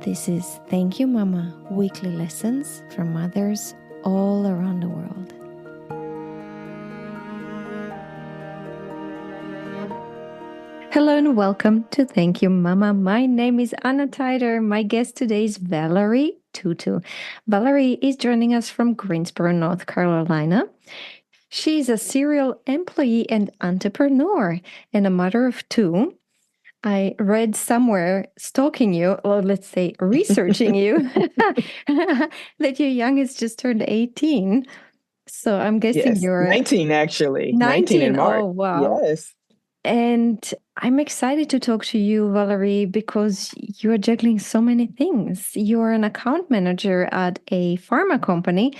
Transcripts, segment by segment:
This is Thank You Mama, weekly lessons from mothers all around the world. Hello and welcome to Thank You Mama. My name is Anna Tider. My guest today is Valarie Tutuh. Valarie is joining us from Greensboro, North Carolina. She's a serial employee and entrepreneur and a mother of two. I read somewhere, stalking you, or let's say researching you, that your youngest just turned 18. So I'm guessing Yes, you're 19 actually. 19 in 19. March. Oh, wow. Yes. And I'm excited to talk to you, Valarie, because you are juggling so many things. You are an account manager at a pharma company,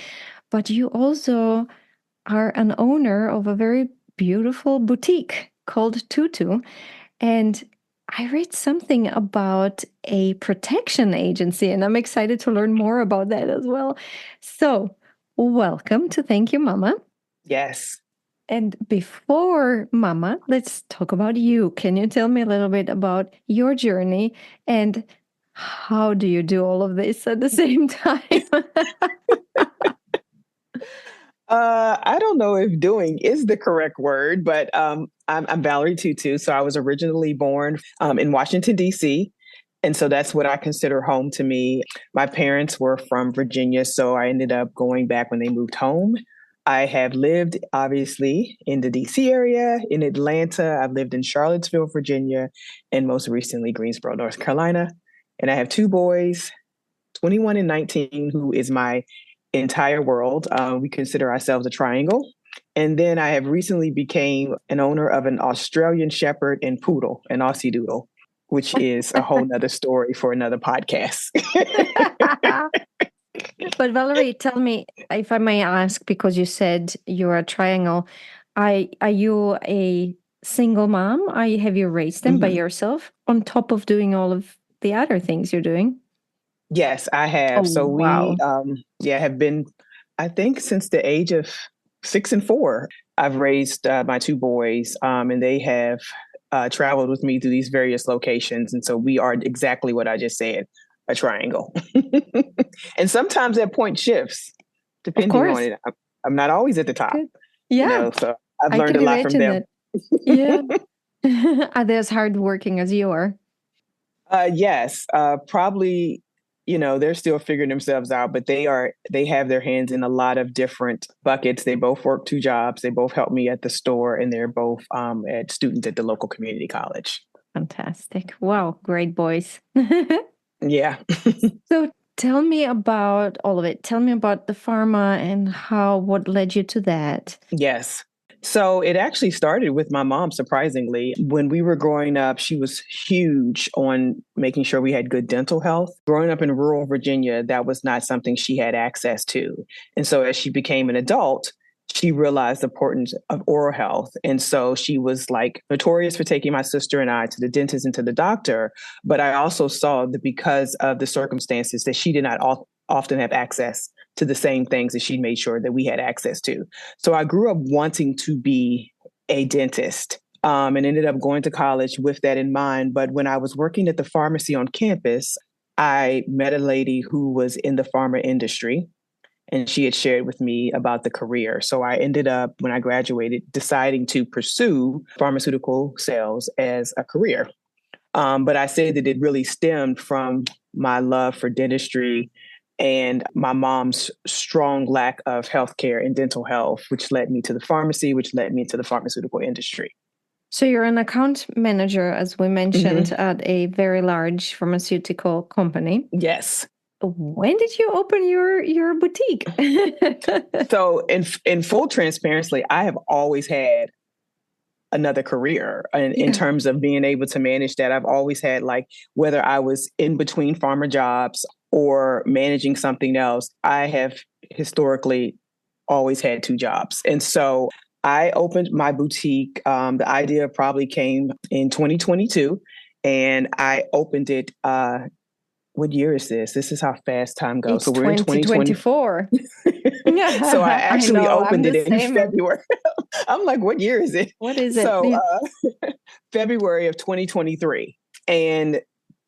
but you also are an owner of a very beautiful boutique called Tutuh. And I read something about a protection agency, and I'm excited to learn more about that as well. So, welcome to Thank You Mama. Yes. And before Mama, let's talk about you. Can you tell me a little bit about your journey and how do you do all of this at the same time? I don't know if doing is the correct word, but I'm Valarie Tutuh. So I was originally born in Washington, D.C. And so that's what I consider home to me. My parents were from Virginia, so I ended up going back when they moved home. I have lived, obviously, in the D.C. area, in Atlanta. I've lived in Charlottesville, Virginia, and most recently Greensboro, North Carolina. And I have two boys, 21 and 19, who is my entire world. We consider ourselves a triangle. And then I have recently became an owner of an Australian Shepherd and Poodle, an Aussie Doodle, which is a whole nother story for another podcast. But Valarie, tell me, if I may ask, because you said you're a triangle, are you a single mom? Have you raised them by yourself on top of doing all of the other things you're doing? Yes, I have. Oh, So wow. we have been, I think, since the age of 6 and 4, I've raised my two boys, and they have traveled with me to these various locations. And so we are exactly what I just said, a triangle. And sometimes that point shifts depending on it. I'm not always at the top, yeah. so I've learned a lot from them. Yeah. Are they as hardworking as you are? Yes, probably. They're still figuring themselves out, but they have their hands in a lot of different buckets. They both work 2 jobs. They both help me at the store, and they're both at students at the local community college. Fantastic. Wow. Great boys. Yeah. So tell me about all of it. Tell me about the pharma and what led you to that. Yes. So it actually started with my mom, surprisingly. When we were growing up, she was huge on making sure we had good dental health. Growing up in rural Virginia, that was not something she had access to. And so as she became an adult, she realized the importance of oral health. And so she was like notorious for taking my sister and I to the dentist and to the doctor. But I also saw that because of the circumstances that she did not often have access to the same things that she made sure that we had access to. So I grew up wanting to be a dentist and ended up going to college with that in mind. But when I was working at the pharmacy on campus, I met a lady who was in the pharma industry, and she had shared with me about the career. So I ended up, when I graduated, deciding to pursue pharmaceutical sales as a career. But I say that it really stemmed from my love for dentistry and my mom's strong lack of healthcare and dental health, which led me to the pharmacy, which led me to the pharmaceutical industry. So you're an account manager, as we mentioned, at a very large pharmaceutical company. Yes. When did you open your boutique? So in full transparency, I have always had another career in terms of being able to manage that. I've always had, like, whether I was in between pharma jobs or managing something else, I have historically always had 2 jobs. And so I opened my boutique. The idea probably came in 2022, and I opened it. What year is this? This is how fast time goes. It's so we're in 2024. So I actually opened it in same. February. I'm like, what year is it? What is it? So February of 2023. And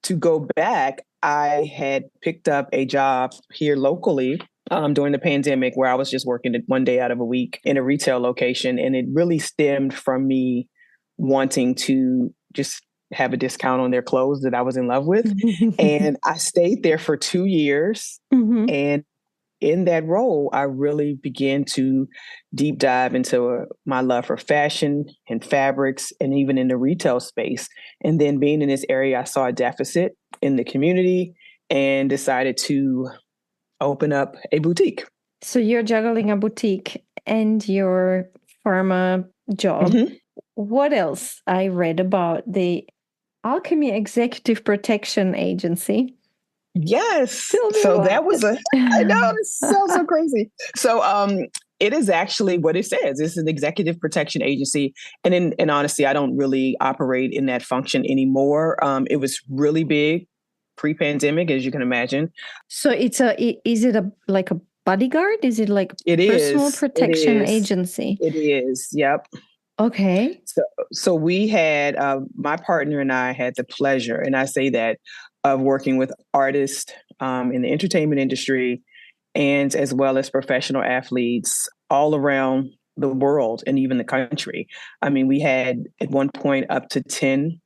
to go back, I had picked up a job here locally during the pandemic where I was just working one day out of a week in a retail location. And it really stemmed from me wanting to just have a discount on their clothes that I was in love with. And I stayed there for 2 years. Mm-hmm. And in that role, I really began to deep dive into my love for fashion and fabrics and even in the retail space. And then being in this area, I saw a deficit in the community and decided to open up a boutique. So you're juggling a boutique and your pharma job. Mm-hmm. What else? I read about the Alchemy Executive Protection Agency. Yes. Tell me So what. that was I know, this sounds so crazy. So it is actually what it says. It's an executive protection agency. And honestly, I don't really operate in that function anymore. It was really big pre-pandemic, as you can imagine. So is it like a bodyguard? Is it like It personal is. protection agency? It is. Yep. Okay. So we had my partner and I had the pleasure, and I say that, of working with artists in the entertainment industry, and as well as professional athletes all around the world and even the country. I mean, we had at one point up to 10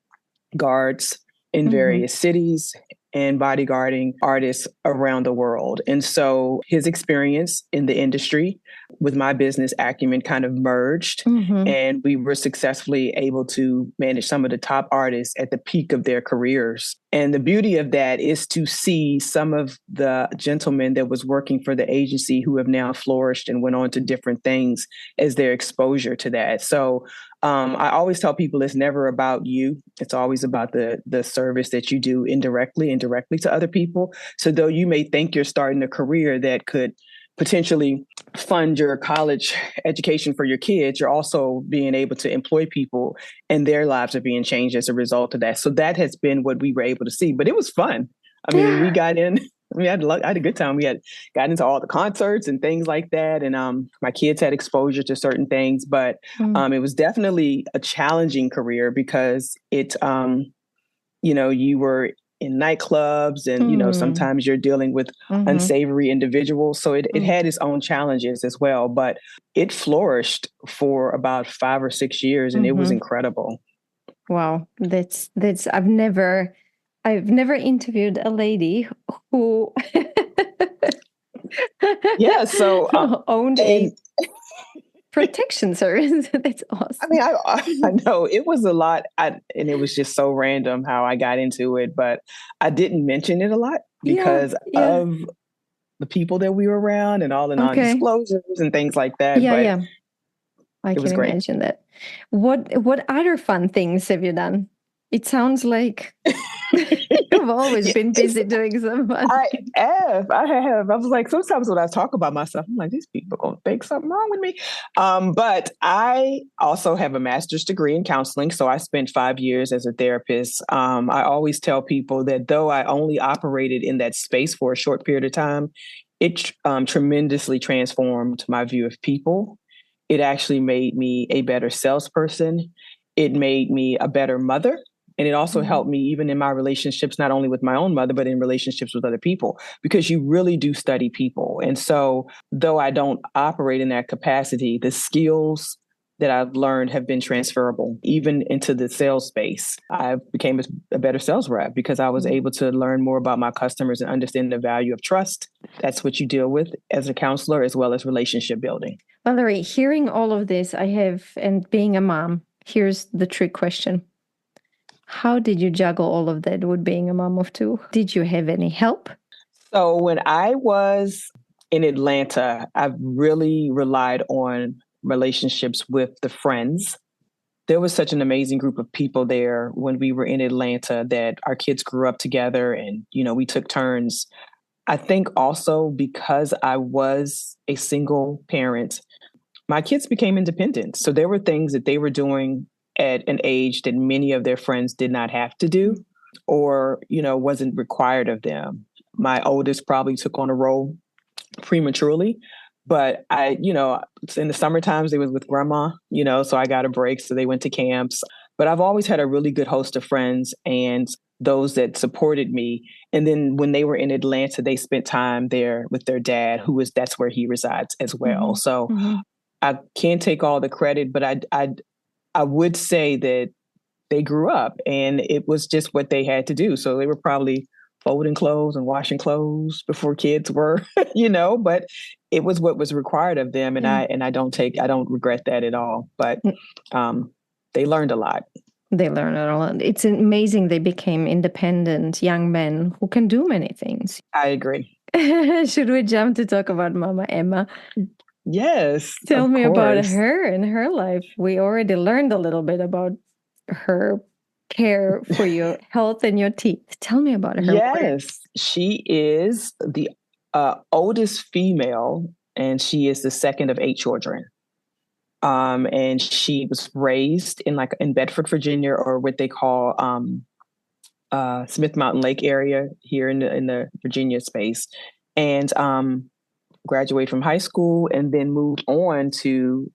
guards in various cities and bodyguarding artists around the world. And so his experience in the industry with my business acumen kind of merged, and we were successfully able to manage some of the top artists at the peak of their careers. And the beauty of that is to see some of the gentlemen that was working for the agency who have now flourished and went on to different things as their exposure to that. So I always tell people it's never about you. It's always about the service that you do indirectly and directly to other people. So though you may think you're starting a career that could potentially fund your college education for your kids, you're also being able to employ people and their lives are being changed as a result of that. So that has been what we were able to see. But it was fun. I mean, we got in. I had a good time. We had got into all the concerts and things like that. And my kids had exposure to certain things, but it was definitely a challenging career because you were in nightclubs and, sometimes you're dealing with unsavory individuals. So it had its own challenges as well, but it flourished for about 5 or 6 years and it was incredible. Wow. That's I've never interviewed a lady who owned a protection service. That's awesome. I mean, I know it was a lot, and it was just so random how I got into it, but I didn't mention it a lot because of the people that we were around and all the non-disclosures and things like that. I can imagine that. What other fun things have you done? It sounds like you've always been busy doing some fun. I have. I was like, sometimes when I talk about myself, I'm like, these people gonna think something wrong with me. But I also have a master's degree in counseling. So I spent 5 years as a therapist. I always tell people that though I only operated in that space for a short period of time, it tremendously transformed my view of people. It actually made me a better salesperson. It made me a better mother. And it also helped me even in my relationships, not only with my own mother, but in relationships with other people, because you really do study people. And so though I don't operate in that capacity, the skills that I've learned have been transferable even into the sales space. I became a better sales rep because I was able to learn more about my customers and understand the value of trust. That's what you deal with as a counselor, as well as relationship building. Valarie, hearing all of this, and being a mom, here's the trick question. How did you juggle all of that with being a mom of two? Did you have any help? So when I was in Atlanta, I really relied on relationships with the friends. There was such an amazing group of people there when we were in Atlanta that our kids grew up together and, we took turns. I think also because I was a single parent, my kids became independent. So there were things that they were doing at an age that many of their friends did not have to do or, wasn't required of them. My oldest probably took on a role prematurely, but in the summer times they was with grandma, so I got a break. So they went to camps, but I've always had a really good host of friends. And those that supported me. And then when they were in Atlanta, they spent time there with their dad, that's where he resides as well. Mm-hmm. So Mm-hmm. I can't take all the credit, but I would say that they grew up and it was just what they had to do. So they were probably folding clothes and washing clothes before kids were, but it was what was required of them. And I don't regret that at all, but they learned a lot. They learn a lot. It's amazing they became independent young men who can do many things. I agree. Should we jump to talk about Mama Emma? Yes, Tell of me about course. her and her life. We already learned a little bit about her care for your health and your teeth. Tell me about her. Yes, she is the oldest female, and she is the second of 8 children. And she was raised in Bedford, Virginia, or what they call Smith Mountain Lake area here in the Virginia space, and graduated from high school, and then moved on to.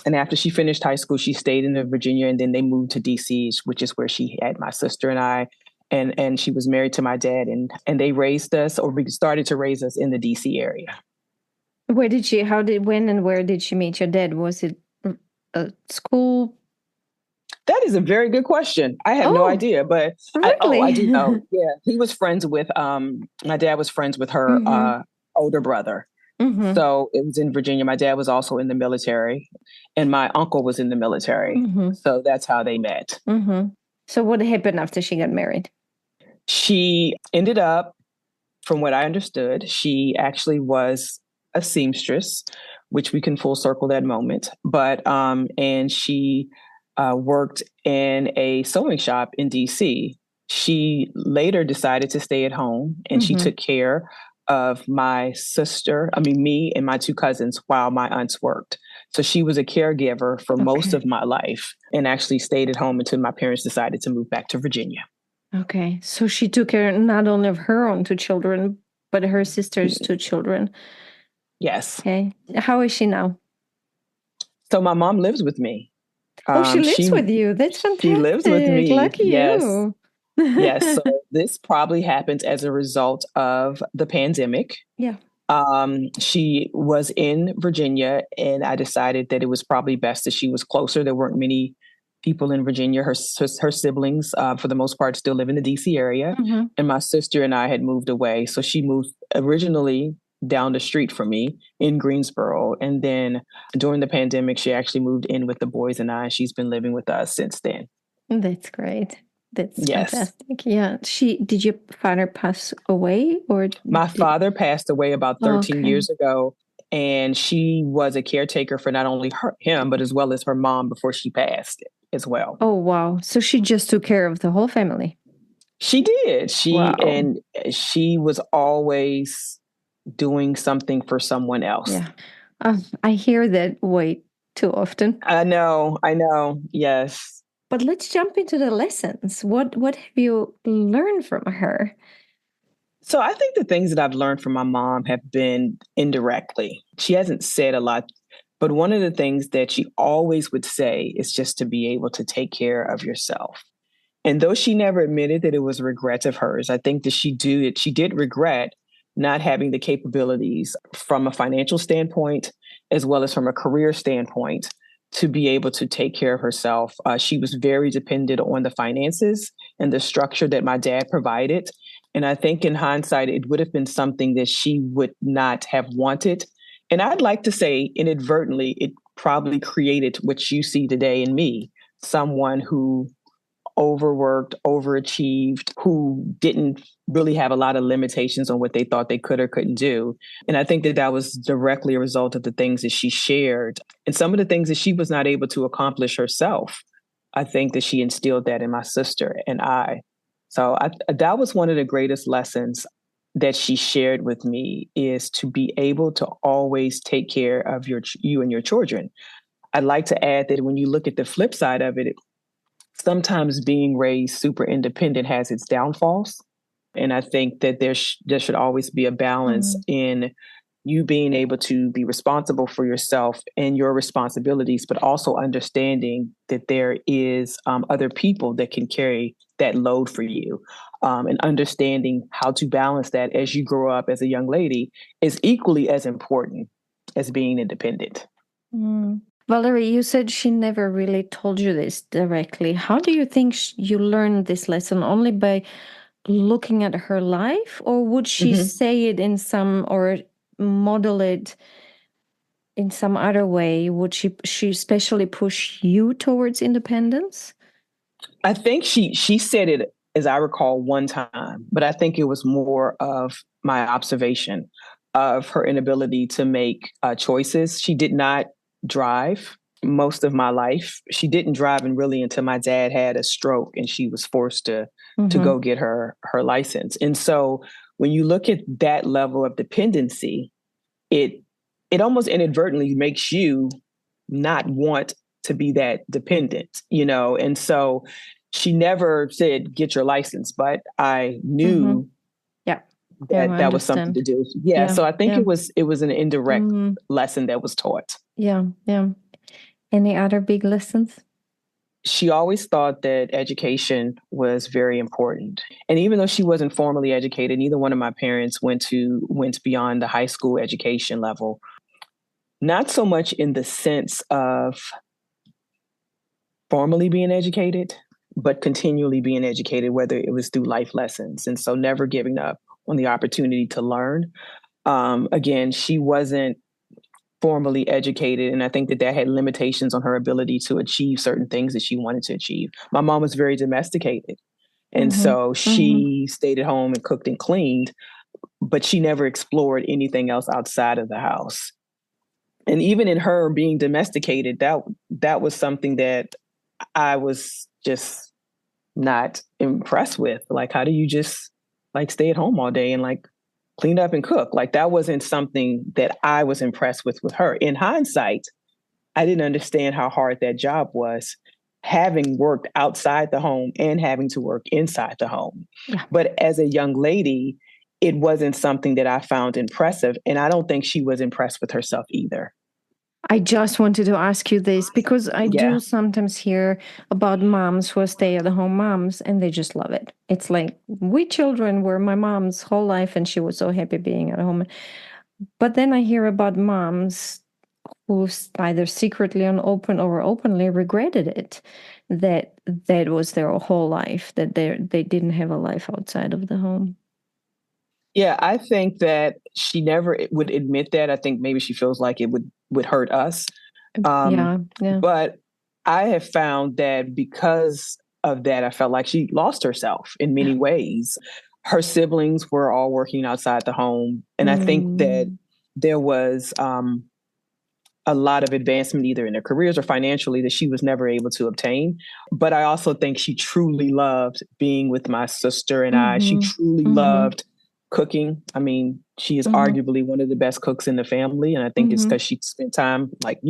And after she finished high school, she stayed in Virginia, and then they moved to DC, which is where she had my sister and I. And she was married to my dad, and they raised us, or we started to raise us in the DC area. When and where did she meet your dad? Was it a school? That is a very good question. I have no idea, but really? I do know. Yeah, he was friends with my dad was friends with her older brother. Mm-hmm. So it was in Virginia. My dad was also in the military, and my uncle was in the military. Mm-hmm. So that's how they met. Mm-hmm. So what happened after she got married? She ended up, from what I understood, she actually was a seamstress, which we can full circle that moment. But and she worked in a sewing shop in DC. She later decided to stay at home, and she took care of me and my 2 cousins while my aunts worked. So she was a caregiver for most of my life, and actually stayed at home until my parents decided to move back to Virginia. Okay. So she took care not only of her own 2 children, but her sister's 2 children. Yes. Okay. How is she now? So my mom lives with me. She lives with you. That's fantastic. She lives with me. Lucky you. Yes. So this probably happened as a result of the pandemic. Yeah. She was in Virginia, and I decided that it was probably best that she was closer. There weren't many people in Virginia. Her siblings, for the most part, still live in the DC area. Mm-hmm. And my sister and I had moved away. So she moved originally down the street from me in Greensboro. And then during the pandemic, she actually moved in with the boys and I. She's been living with us since then. That's great. That's fantastic. Yeah. Did your father pass away, or? My father passed away about 13 years ago, and she was a caretaker for not only him, but as well as her mom before she passed as well. Oh, wow. So she just took care of the whole family. She did. And she was always doing something for someone else. Yeah. I hear that way too often. I know. Yes. But let's jump into the lessons. What have you learned from her? So I think the things that I've learned from my mom have been indirectly. She hasn't said a lot, but one of the things that she always would say is just to be able to take care of yourself. And though she never admitted that it was a regret of hers, I think that she did regret not having the capabilities from a financial standpoint, as well as from a career standpoint, to be able to take care of herself. She was very dependent on the finances and the structure that my dad provided. And I think in hindsight, it would have been something that she would not have wanted. And I'd like to say inadvertently, it probably created what you see today in me, someone who overworked, overachieved, who didn't really have a lot of limitations on what they thought they could or couldn't do. And I think that was directly a result of the things that she shared and some of the things that she was not able to accomplish herself. I think that she instilled that in my sister and I. So that was one of the greatest lessons that she shared with me, is to be able to always take care of you and your children. I'd like to add that when you look at the flip side of it, sometimes being raised super independent has its downfalls. And I think that there should always be a balance in you being able to be responsible for yourself and your responsibilities, but also understanding that there is other people that can carry that load for you. And understanding how to balance that as you grow up as a young lady is equally as important as being independent. Mm. Valerie, you said she never really told you this directly. How do you think you learned this lesson? Only by looking at her life, or would she Mm-hmm. say it in some or model it in some other way? Would she especially push you towards independence? I think she said it, as I recall, one time, but I think it was more of my observation of her inability to make choices. She did not drive most of my life. She didn't drive, and really until my dad had a stroke and she was forced to Mm-hmm. go get her license. And so when you look at that level of dependency, it it almost inadvertently makes you not want to be that dependent, And so she never said, get your license, but I Mm-hmm. knew Yeah. Yeah, that I that was something to understand. do. Yeah. Yeah. So I think Yeah. it was an indirect Mm-hmm. lesson that was taught. Yeah. Yeah. Any other big lessons? She always thought that education was very important. And even though she wasn't formally educated, neither one of my parents went beyond the high school education level. Not so much in the sense of formally being educated, but continually being educated, whether it was through life lessons. And so never giving up on the opportunity to learn. Again, she wasn't formally educated. And I think that had limitations on her ability to achieve certain things that she wanted to achieve. My mom was very domesticated. And Mm-hmm. so Mm-hmm. she stayed at home and cooked and cleaned, but she never explored anything else outside of the house. And even in her being domesticated, that was something that I was just not impressed with. Like, how do you just like stay at home all day and like clean up and cook? Like, that wasn't something that I was impressed with her. In hindsight, I didn't understand how hard that job was, having worked outside the home and having to work inside the home. Yeah. But as a young lady, it wasn't something that I found impressive. And I don't think she was impressed with herself either. I just wanted to ask you this because I do Yeah. sometimes hear about moms who are stay-at-home moms and they just love it. It's like we children were my mom's whole life and she was so happy being at home. But then I hear about moms who either secretly and open or openly regretted it, that that was their whole life, that they didn't have a life outside of the home. Yeah, I think that she never would admit that. I think maybe she feels like it would hurt us. Um, Yeah, yeah. but I have found that because of that, I felt like she lost herself in many ways. Her siblings were all working outside the home, and I think that Mm, there was a lot of advancement either in their careers or financially that she was never able to obtain. But I also think she truly loved being with my sister and I. She mm-hmm, truly mm-hmm, loved cooking. I mean, she is mm-hmm, arguably one of the best cooks in the family. And I think it's mm-hmm. because she spent time, like,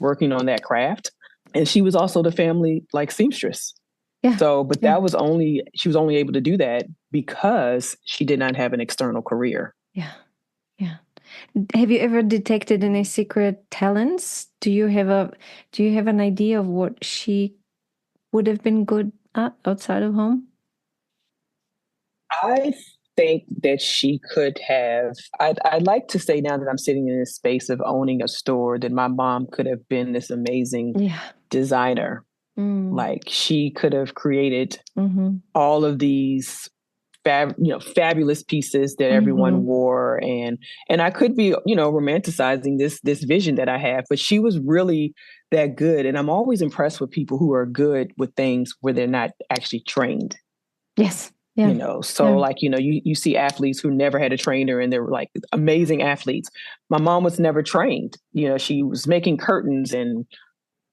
working on that craft. And she was also the family, like, seamstress. Yeah, So, but yeah, she was only able to do that because she did not have an external career. yeah, yeah. Have you ever detected any secret talents? Do you have an idea of what she would have been good at outside of home? I think that she could have. I'd like to say now that I'm sitting in this space of owning a store that my mom could have been this amazing Yeah. designer. Mm. Like she could have created Mm-hmm. all of these fabulous pieces that everyone Mm-hmm. wore, and I could be romanticizing this vision that I have, but she was really that good, and I'm always impressed with people who are good with things where they're not actually trained. Yes. Yeah. So Yeah. like, you see athletes who never had a trainer and they're like amazing athletes. My mom was never trained. She was making curtains and,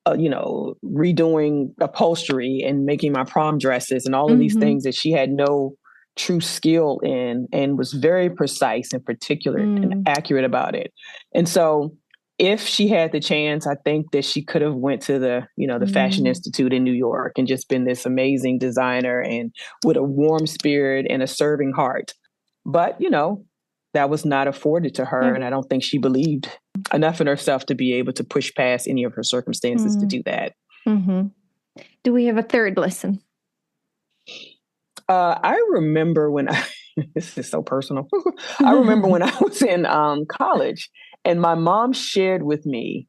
redoing upholstery and making my prom dresses and all of these Mm-hmm. things that she had no true skill in, and was very precise and particular and Mm. accurate about it. And so if she had the chance, I think that she could have went to the Fashion Mm. Institute in New York and just been this amazing designer and with a warm spirit and a serving heart. But, that was not afforded to her. Yeah. And I don't think she believed enough in herself to be able to push past any of her circumstances to Mm. do that. Mm-hmm. Do we have a third lesson? I remember when this is so personal. I remember when I was in college and my mom shared with me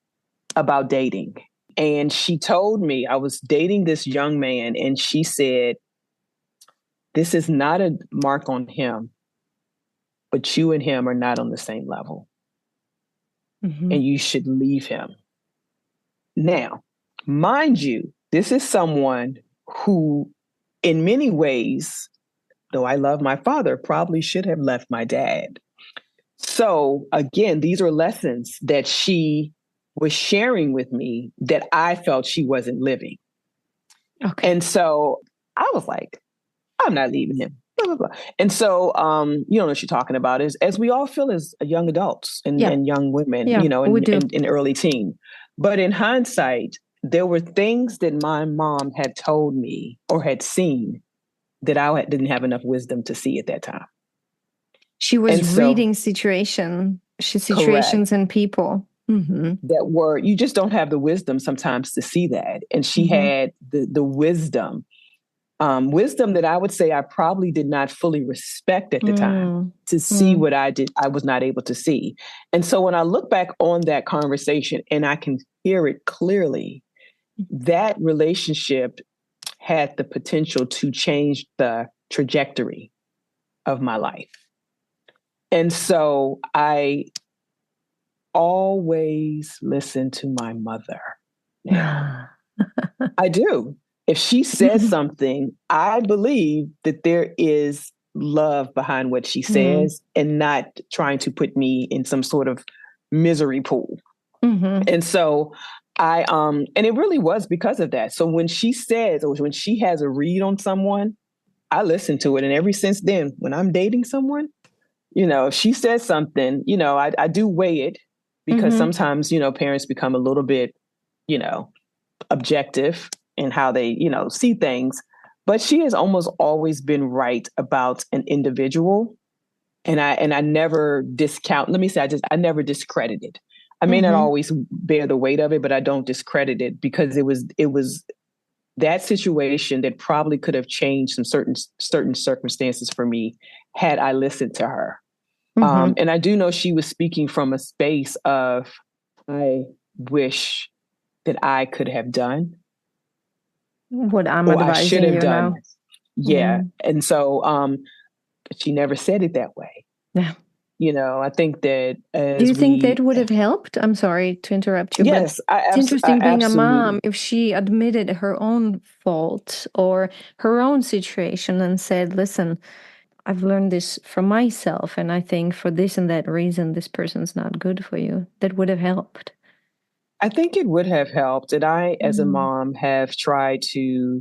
about dating. And she told me I was dating this young man, and she said, "This is not a mark on him, but you and him are not on the same level, and you should leave him." Now, mind you, this is someone who, in many ways, though I love my father, probably should have left my dad. So, again, these are lessons that she was sharing with me that I felt she wasn't living. Okay. And so I was like, I'm not leaving him. Blah, blah, blah. And so, you know what she's talking about is as we all feel as young adults Yeah. and young women, Yeah, you know, we do. in early teen. But in hindsight, there were things that my mom had told me or had seen that didn't have enough wisdom to see at that time. She was And so, reading situations correct, and people. that were, you just don't have the wisdom sometimes to see that. And she had the wisdom. Wisdom that I would say I probably did not fully respect at the time to see what I was not able to see. And so when I look back on that conversation and I can hear it clearly, that relationship had the potential to change the trajectory of my life. And so I always listen to my mother now. I do. If she says something, I believe that there is love behind what she says and not trying to put me in some sort of misery pool. And so and it really was because of that. So when she says, or when she has a read on someone, I listen to it. And ever since then, when I'm dating someone, you know, if she says something, you know, I do weigh it because sometimes, you know, parents become a little bit, you know, objective in how they, you know, see things. But she has almost always been right about an individual. And I never discount, let me say, I never discredited. I may not always bear the weight of it, but I don't discredit it because it was that situation that probably could have changed some certain circumstances for me had I listened to her. And I do know she was speaking from a space of, I wish that I could have done what I'm or I should advising have you done. now. Yeah. And so she never said it that way. Yeah. You know, I think that Do you as think that we, would have helped? I'm sorry to interrupt you, but yes, it's I interesting being a mom absolutely. if she admitted her own fault or her own situation and said, listen, I've learned this from myself, and I think for this and that reason, this person's not good for you. That would have helped. I think it would have helped. And I, as a mom, have tried to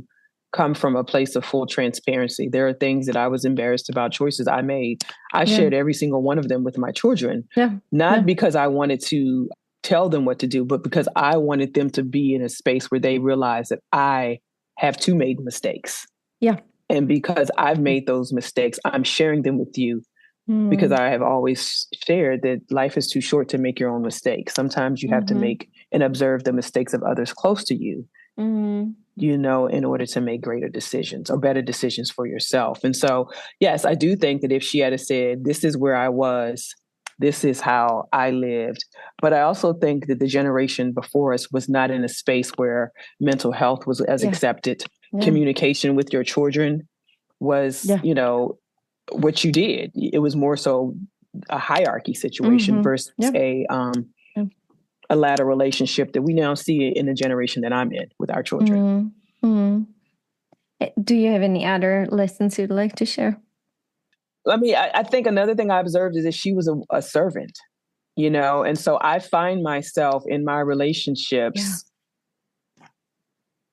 come from a place of full transparency. There are things that I was embarrassed about, choices I made. I Yeah. shared every single one of them with my children, Yeah. not because I wanted to tell them what to do, but because I wanted them to be in a space where they realize that I have too made mistakes. Yeah. And because I've made those mistakes, I'm sharing them with you because I have always shared that life is too short to make your own mistakes. Sometimes you have to make and observe the mistakes of others close to you, you know, in order to make greater decisions or better decisions for yourself. And so, yes, I do think that if she had said, this is where I was, this is how I lived. But I also think that the generation before us was not in a space where mental health was as accepted. Communication with your children was, you know, what you did. It was more so a hierarchy situation versus a ladder relationship that we now see in the generation that I'm in with our children. Do you have any other lessons you'd like to share? I mean, I think another thing I observed is that she was a servant, you know, and so I find myself in my relationships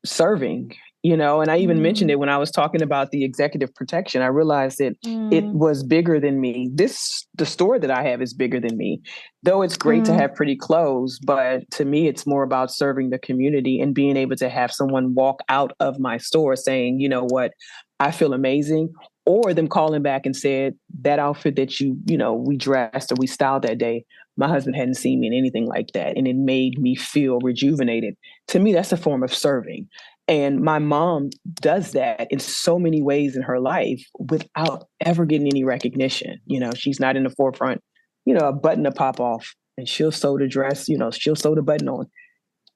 serving, you know, and I even mentioned it when I was talking about the executive protection. I realized that it was bigger than me. The store that I have is bigger than me, though it's great to have pretty clothes. But to me, it's more about serving the community and being able to have someone walk out of my store saying, you know what, I feel amazing. Or them calling back and said that outfit that you know, we dressed or we styled that day, my husband hadn't seen me in anything like that. And it made me feel rejuvenated. To me, that's a form of serving. And my mom does that in so many ways in her life without ever getting any recognition. She's not in the forefront, a button to pop off and she'll sew the dress, she'll sew the button on.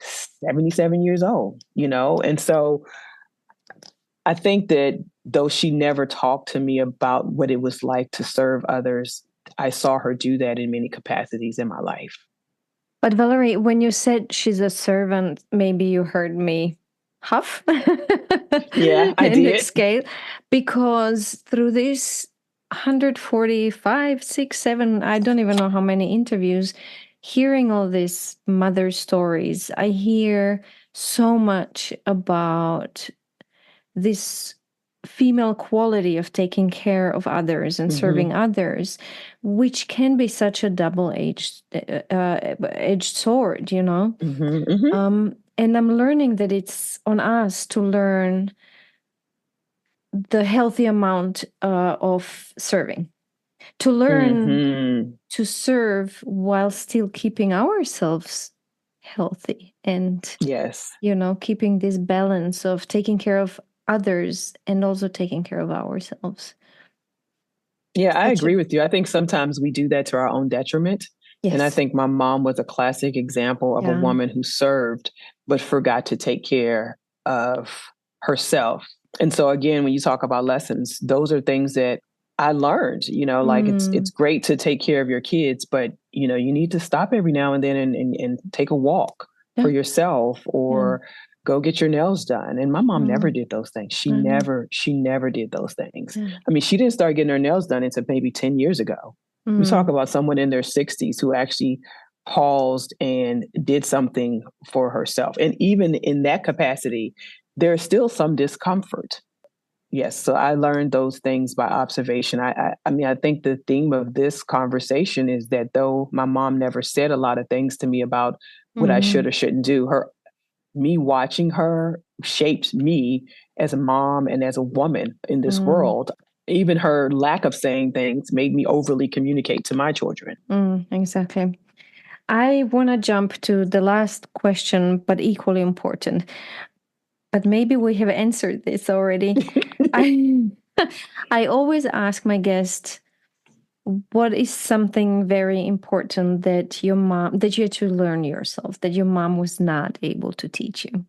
77 years old, And so I think that though she never talked to me about what it was like to serve others, I saw her do that in many capacities in my life. But Valarie, when you said she's a servant, maybe you heard me huff Yeah, I and did. exhale, because through this 145, 6, 7, I don't even know how many interviews, hearing all these mother stories, I hear so much about this female quality of taking care of others and serving others, which can be such a double-edged sword, and I'm learning that it's on us to learn the healthy amount of serving, to learn to serve while still keeping ourselves healthy, and Yes. keeping this balance of taking care of others and also taking care of ourselves. Yeah, I agree with you. I think sometimes we do that to our own detriment. Yes. And I think my mom was a classic example of a woman who served, but forgot to take care of herself. And so again, when you talk about lessons, those are things that I learned, like it's great to take care of your kids, but you need to stop every now and then and take a walk for yourself or go get your nails done. And my mom never did those things. She never did those things. I mean, she didn't start getting her nails done until maybe 10 years ago. You talk about someone in their 60s who actually paused and did something for herself. And even in that capacity, there's still some discomfort. Yes. So I learned those things by observation. I mean, I think the theme of this conversation is that though my mom never said a lot of things to me about what I should or shouldn't do, me watching her shaped me as a mom and as a woman in this world. Even her lack of saying things made me overly communicate to my children. Exactly. I want to jump to the last question, but equally important. But maybe we have answered this already. I always ask my guests, what is something very important that you had to learn yourself, that your mom was not able to teach you?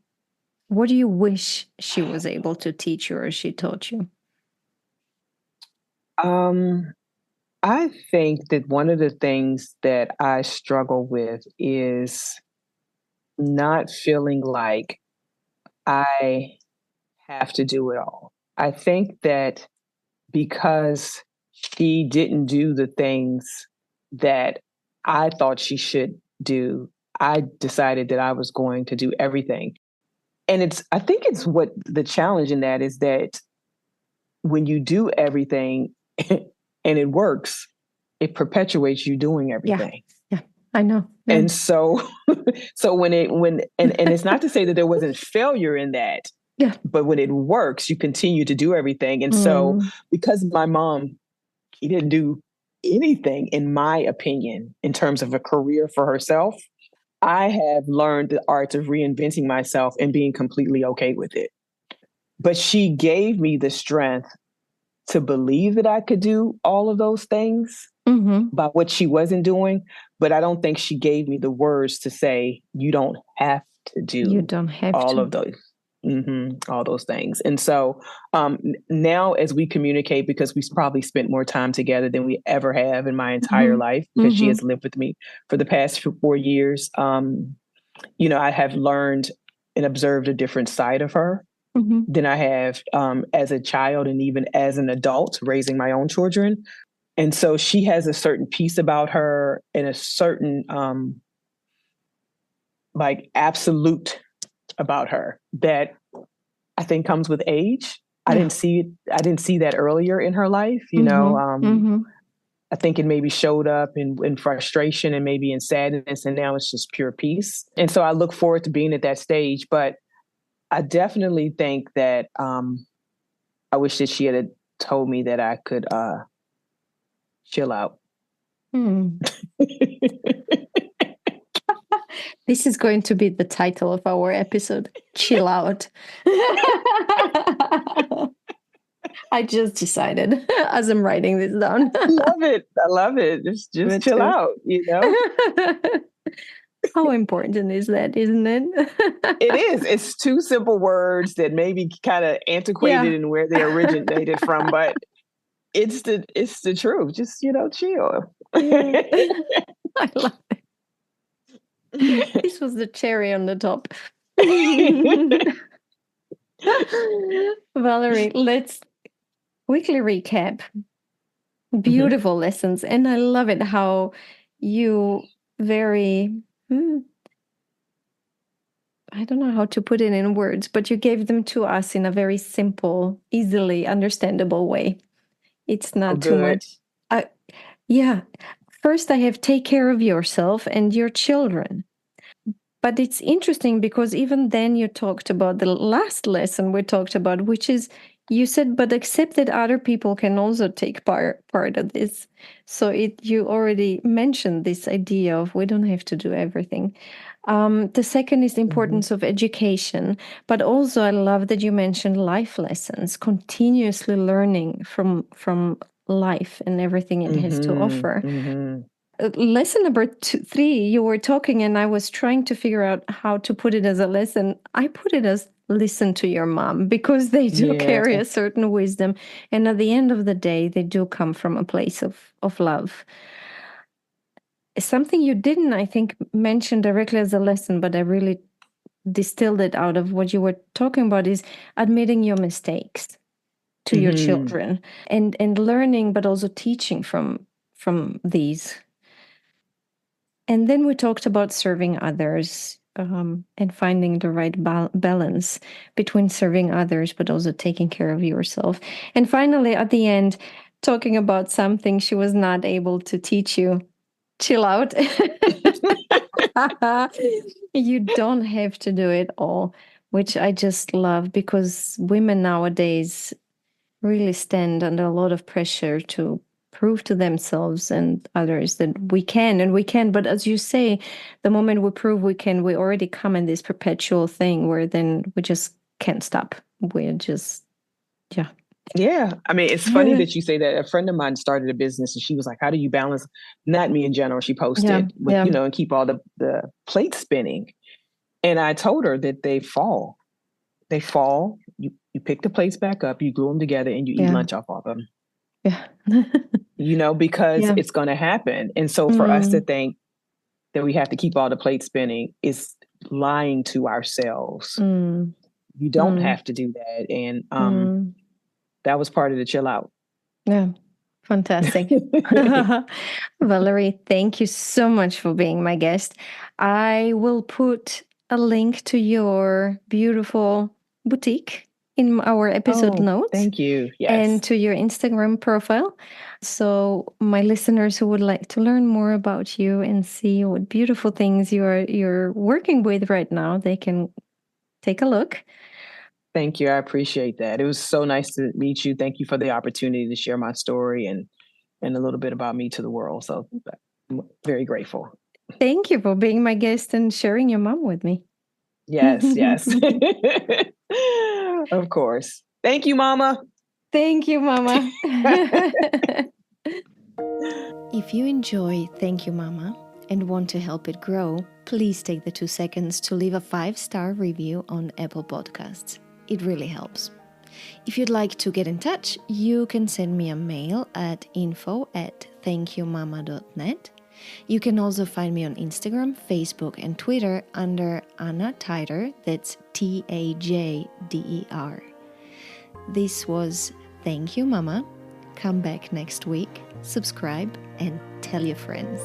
What do you wish she was able to teach you or she taught you? I think that one of the things that I struggle with is not feeling like I have to do it all. I think that because she didn't do the things that I thought she should do, I decided that I was going to do everything. And I think it's what the challenge in that is that when you do everything and it works, it perpetuates you doing everything. Yeah, I know. Yeah. And so, and it's not to say that there wasn't failure in that, but when it works, you continue to do everything. And so, because my mom, she didn't do anything, in my opinion, in terms of a career for herself, I have learned the art of reinventing myself and being completely okay with it. But she gave me the strength to believe that I could do all of those things by what she wasn't doing. But I don't think she gave me the words to say, you don't have to do all of those. All those things. And so now as we communicate, because we probably spent more time together than we ever have in my entire life, because she has lived with me for the past 4 years, I have learned and observed a different side of her than I have as a child and even as an adult raising my own children. And so she has a certain piece about her and a certain like absolute about her that I think comes with age. I didn't see that earlier in her life, I think it maybe showed up in frustration and maybe in sadness, and now it's just pure peace. And so I look forward to being at that stage. But I definitely think that I wish that she had told me that I could chill out. This is going to be the title of our episode. Chill out. I just decided as I'm writing this down. I love it. I love it. Just Me chill too. out, you know? How important is that, isn't it? It is. It's two simple words that may be kind of antiquated Yeah. in where they originated from, but it's the truth. Just, chill. Yeah. I love it. This was the cherry on the top. Valarie, let's quickly recap. Beautiful lessons. And I love it how you very, I don't know how to put it in words, but you gave them to us in a very simple, easily understandable way. It's Oh, not too good. much. Yeah. First, I have take care of yourself and your children. But it's interesting because even then you talked about the last lesson we talked about, which is you said, but accept that other people can also take part of this. So you already mentioned this idea of we don't have to do everything. The second is the importance of education, but also I love that you mentioned life lessons, continuously learning from life and everything it has to offer. Lesson number 3, you were talking and I was trying to figure out how to put it as a lesson. I put it as listen to your mom because they do Yeah. carry a certain wisdom. And at the end of the day, they do come from a place of love. Something you didn't, I think, mention directly as a lesson, but I really distilled it out of what you were talking about is admitting your mistakes to your children and learning, but also teaching from these. And then we talked about serving others and finding the right balance between serving others, but also taking care of yourself. And finally, at the end, talking about something she was not able to teach you. Chill out. You don't have to do it all, which I just love because women nowadays really stand under a lot of pressure to prove to themselves and others that we can and we can. But as you say, the moment we prove we can, we already come in this perpetual thing where then we just can't stop. We're just, yeah. Yeah. I mean, it's funny that you say that. A friend of mine started a business and she was like, how do you balance, not me in general, she Yeah. posted with, Yeah. and keep all the plates spinning. And I told her that they fall. They fall. You pick the plates back up, you glue them together, and you eat Yeah. lunch off of them. Yeah. Because Yeah. it's going to happen. And so for us to think that we have to keep all the plates spinning is lying to ourselves. You don't have to do that. And that was part of the chill out. Yeah. Fantastic. Valarie, thank you so much for being my guest. I will put a link to your beautiful boutique in our episode notes. Thank you. Yes. And to your Instagram profile. So my listeners who would like to learn more about you and see what beautiful things you're working with right now, they can take a look. Thank you. I appreciate that. It was so nice to meet you. Thank you for the opportunity to share my story and a little bit about me to the world. So I'm very grateful. Thank you for being my guest and sharing your mom with me. Yes, yes. Of course. Thank you, Mama. Thank you, Mama. If you enjoy Thank You, Mama, and want to help it grow, please take the 2 seconds to leave a 5-star review on Apple Podcasts. It really helps. If you'd like to get in touch, you can send me a mail at info@thankyouMama.net. You can also find me on Instagram, Facebook, and Twitter under Anna Tider, that's Tajder. This was Thank You Mama. Come back next week, subscribe, and tell your friends.